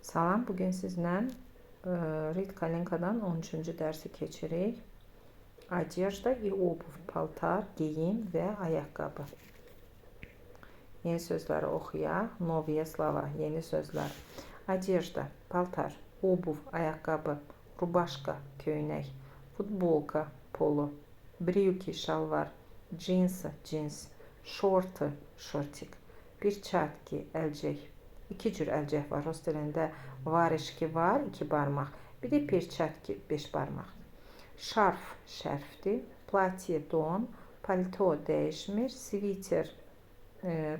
Salam, bugün sizlə Rit Kalenkadan 13-cü dərsi keçirik. Одежда и обувь, paltar, geyim və ayaqqabı. Yeni sözləri oxuyaq. Novые slova, yeni sözlər. Одежда, paltar, обувь, ayaqqabı, рубашка, köynək, futbolka, polo, брюки, şalvar, джинсы, cins, şorты, şortik, перчатки, əlcək. İki cür əlcək var. Rus dilində varişki var, 2 barmaq. Bir də перчатки, 5 barmaq. Şarf, şərfdir. Platye, don. Palto, dəyişmir. Sviter,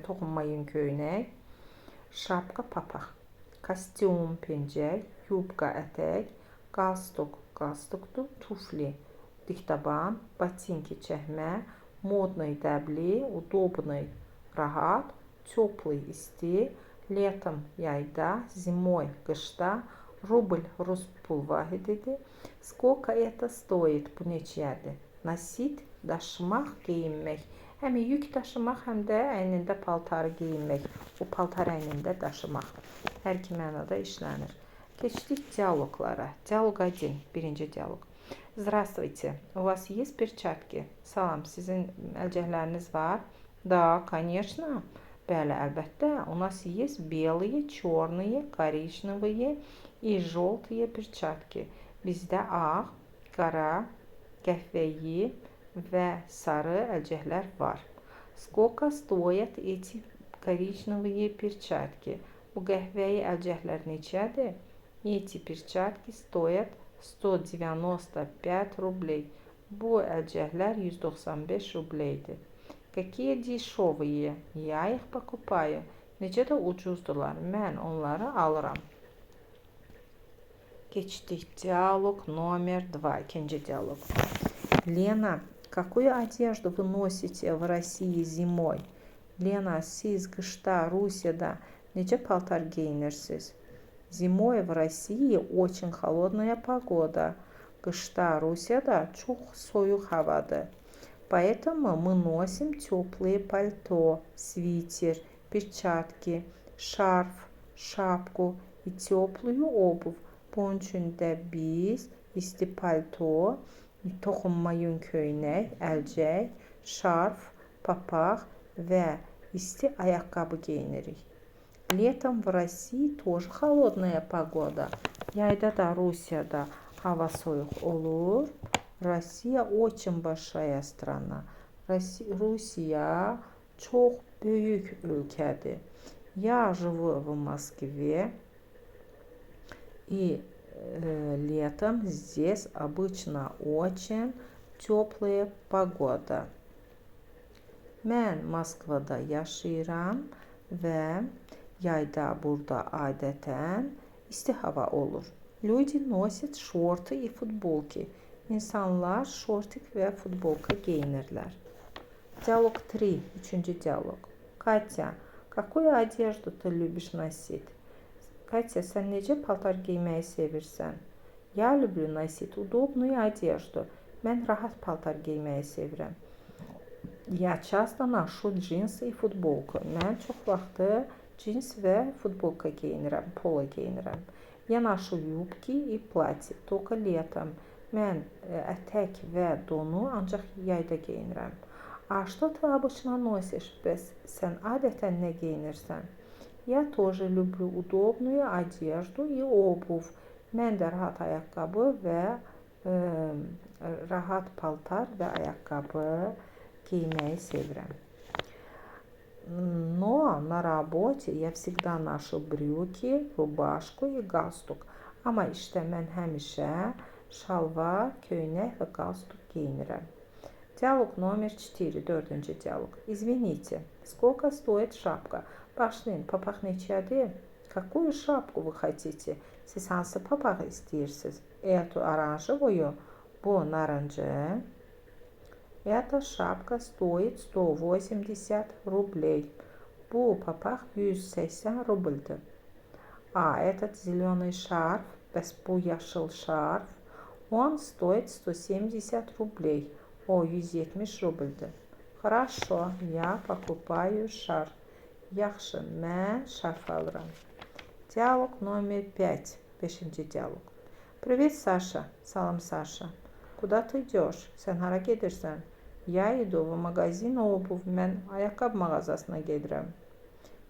toxunma yun köynək. Şapka, papaq. Kostyum, pencək. Yubka, ətək. Galstuk, galstukdur. Tufli, diktaban. Botinki, çəkmə. Modный, dəbli. Удобный, rahat. Теплый, isti. Летом, yayda. Zimой, qışda. Rubl, rus pul vahididir. Сколько это стоит? Bu neçədir? Nosit, daşımaq, geyinmək. Həm yük daşımaq, həm də əynində paltarı geyinmək. Bu paltar əynində daşımaq. Hər iki mənada işlənir. Keçdik dialoqlara. Dialoq 1. Birinci dialoq. Здравствуйте. У вас есть перчатки? Salam, sizin əlcəkləriniz var? Да, конечно. Bəli, əlbəttə. У нас есть белые, черные, коричневые и желтые перчатки. Bizdə ağ, qara, qəhvəyi və sarı əlcəklər var. Сколько стоят эти коричневые перчатки? Bu qəhvəyi əlcəklər neçədir? Эти перчатки стоят 195 рублей. Bu əlcəklər 195 rubleydir. Какие дешевые? Я их покупаю. Necə də ucuzdular. Mən onları alıram. Geçtik. Диалог номер 2. İkinci диалог. Лена, какую одежду вы носите в России зимой? Lena, siz qışda Rusiyada necə paltar geyinirsiniz? Зимой в России очень холодная погода. Qışda Rusiyada çox soyuq havadır. Поэтому мы носим теплые пальто, свитер, перчатки, şarf, şapku и теплую обувь. Bunun üçün də biz isti palto, toxunma yun köynək, əlcək, şarf, papaq və isti ayaqqabı geyinirik. Летом в России тоже холодная погода. Yayda da Rusiyada hava soyuq olur. Россия очень большая страна. Rusiya çox böyük ölkədir. Я живу в Москве. И летом здесь обычно очень теплая погода. Mən Moskvada yaşayıram və yayda burada adətən isti hava olur. Люди носят шорты и футболки. İnsanlar şortik və futbolka geyinirlər. Диалог 3. Üçüncü dialoq. Katya, какую одежду ты любишь носить? Katya, sən necə paltar geyməyi sevirsən? Я люблю носить удобную одежду. Mən rahat paltar geyməyi sevirəm. Я часто ношу джинсы и футболку. Mən çox vaxtı cins və futbolka geyinirəm, polo geyinirəm. Я ношу юбки и платья только летом. Mən ətək və donu ancaq yayda geyinirəm. А что ты обычно носишь? Bəs sən adətən nə geyinirsən? Я тоже люблю удобную одежду и обувь. Mən də rahat ayaqqabı və rahat paltar və ayaqqabı geyməyi sevirəm. Но на работе я всегда ношу брюки, рубашку и галстук. Amma işdə mən həmişə şalvar, köynək və qalstuk geyinirəm. Диалог номер 4. 4-cü dialoq. Извините, сколько стоит шапка? Başlayın, papaq neçədir? Какую шапку вы хотите? Siz hansı papağı istəyirsiniz? Эту оранжевую? Bu narıncı. Эта шапка стоит 180 рублей. Bu papaq 180 rubldur. А этот зеленый шарф, bəs bu yaşıl şarf, он стоит 170 рублей. O 170 rubldur. Хорошо, я покупаю шарф. Yaxşı, mən şarf alıram. Диалог номер 5. Beşinci dialog. Привет, Саша. Salam, Sasha. Куда ты идешь? Sen hara gedirsən? Я иду в магазин обувь. Mən ayaqqabı mağazasına gedirəm.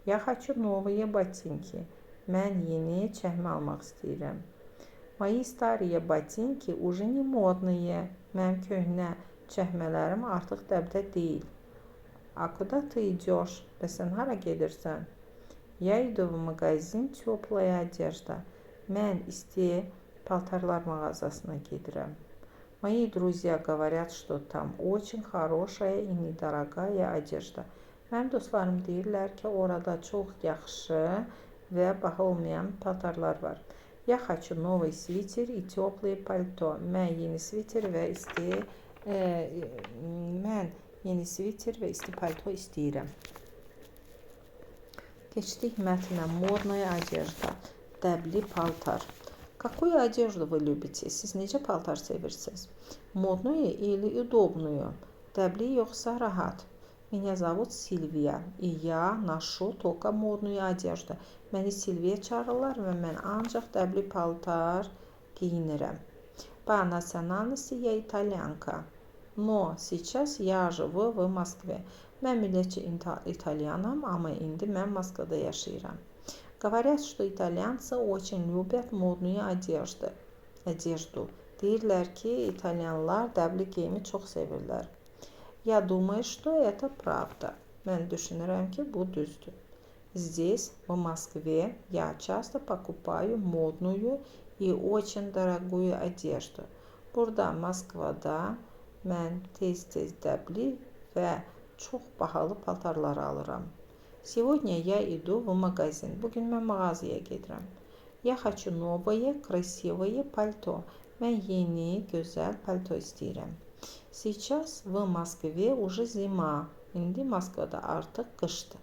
Я хочу новые ботинки. Mən yeni çəkmə almaq istəyirəm. Мои старые ботинки уже не модные. Mənim köhnə çəkmələrim artıq dəbdə deyil. А куда ты идешь? Bəs sən hara gedirsən? Я иду в магазин теплая одежда. Mən isti paltarlar mağazasına gedirəm. Мои друзья говорят, что там очень хорошая и недорогая одежда. Mənim dostlarım deyirlər ki, orada çox yaxşı və baha olmayan paltarlar var. Я хочу новый свитер и теплое пальто. Mən yeni sviter və isti palto istəyirəm. Keçdik mətnə. Modная одежда. Dəbli paltar. Какую одежду вы любите? Siz necə paltar sevirsiniz? Modную или удобную? Dəbli yoxsa rahat? Меня зовут Silvia, и я ношу только модную одежду. Məni Silvia çağırırlar və mən ancaq dəbli paltar giyinirəm. По национальности я итальянка, но сейчас я живу в Москве. Mən millətçi italyanam, amma indi mən Moskvada yaşayıram. Говорят, что итальянцы очень любят модную одежду. Deyirlər ki, italyanlar dəbli geyimi çox sevirlər. Я думаю, что это правда. Mən düşünürəm ki, bu düzdür. Здесь, в Москве, я часто покупаю модную и очень дорогую одежду. Burada, Moskvada, mən tez-tez dəbli və çox bahalı paltarlar alıram. Сегодня я иду в магазин. Bugün mən mağazaya gedirəm. Я хочу новое, красивое пальто. Mən yeni, gözəl palto istəyirəm. Сейчас в Москве уже зима. İndi Moskvada artıq qışdır.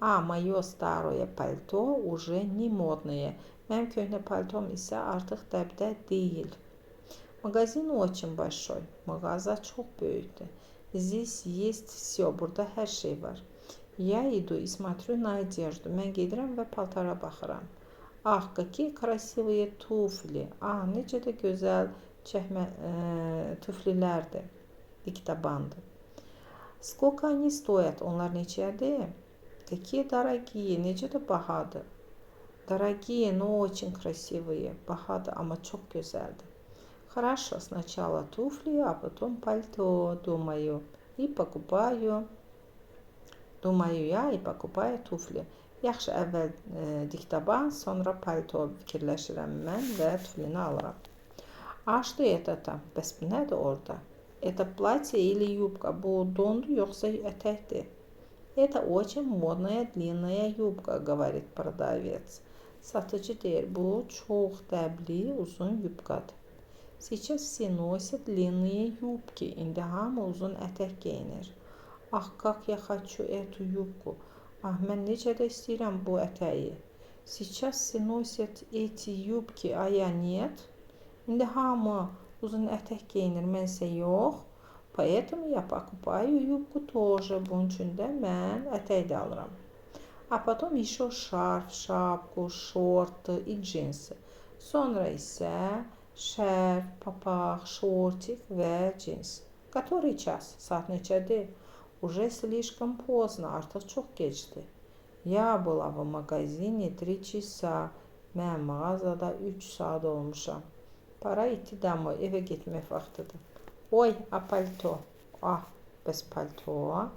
А мое старое пальто уже не модное. Mənim köhnə paltom isə artıq dəbdə deyil. Магазин очень большой. Mağaza çox böyükdür. Здесь есть все. Burada hər şey var. Я иду и смотрю на одежду. Mən gedirəm və paltara baxıram. Ах, какие красивые туфли. Necə də gözəl tuflilərdir. Diktabandır. Сколько они стоят? Onlar neçədir? Какие дорогие. Necə də bahadır. Дорогие, но очень красивые. Bahadır, amma çox gözəldir. Хорошо, сначала туфли, а потом пальто, думаю. Думаю я и покупаю туфли. Yaxşı, əvvəl diktaban, sonra palto fikirləşirəm mən və tuflini alıram. А что это там? Bəs bu nədir orada? Это платье или юбка? Bu dondur yoxsa ətəkdir? Это очень модная длинная юбка, говорит продавец. Satıcı deyir, bu çox dəbli uzun yubkadır. Сейчас все носят длинные юбки. İndi hamı uzun ətək geyinir. Ах, как я хочу эту юбку. Mən necə də istəyirəm bu ətəyi. Сейчас все nосят эти юбки, а я нет. İndi hamı uzun ətək geyinir, mənsə yox. Поэтому я покупаю юбку тоже. Bunun üçün də mən ətək də alıram. А потом еще шарф, шапку, шорты и джинсы. Sonra isə şərf, papaq, şortik və cins. Который час? Saat neçədir? Уже слишком поздно, artıq çox gecdir. Я была в магазине 3 часа. Mən mağazada 3 saat olmuşam. Para идти домой. Evə getmək vaxtıdır. Ой, а пальто? Bəs palto?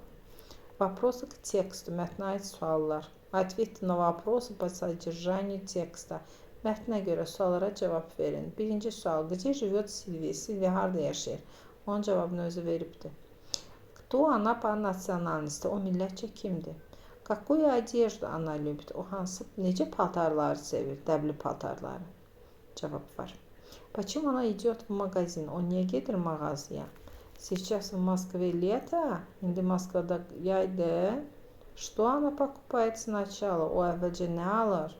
Вопросы к тексту. Mətnə aid suallar. Ответьте на вопросы по содержанию текста. Mətnə görə suallara cavab verin. Birinci sual. Где живет Silvia? Silvia harda yaşayır? Onun cavabını özü veribdir. Кто она по национальности? O millətçi kimdir? Какую одежду она любит? O necə paltarları sevir? Dəbli paltarları. Cavab var. Почему она идет в магазин? O niyə gedir mağazaya? Сейчас в Москве лето. İndi Moskvada yaydır. Что она покупает сначала? O əvvəlcə nə alır?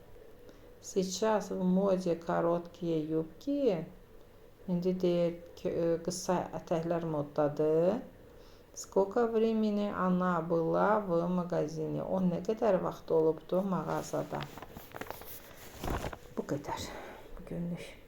Сейчас в моде короткие юбки. İndi deyir ki, qısa ətəklər moddadır. Сколько времени она была в магазине? O nə qədər vaxt olubdu mağazada? qədər bugünlük.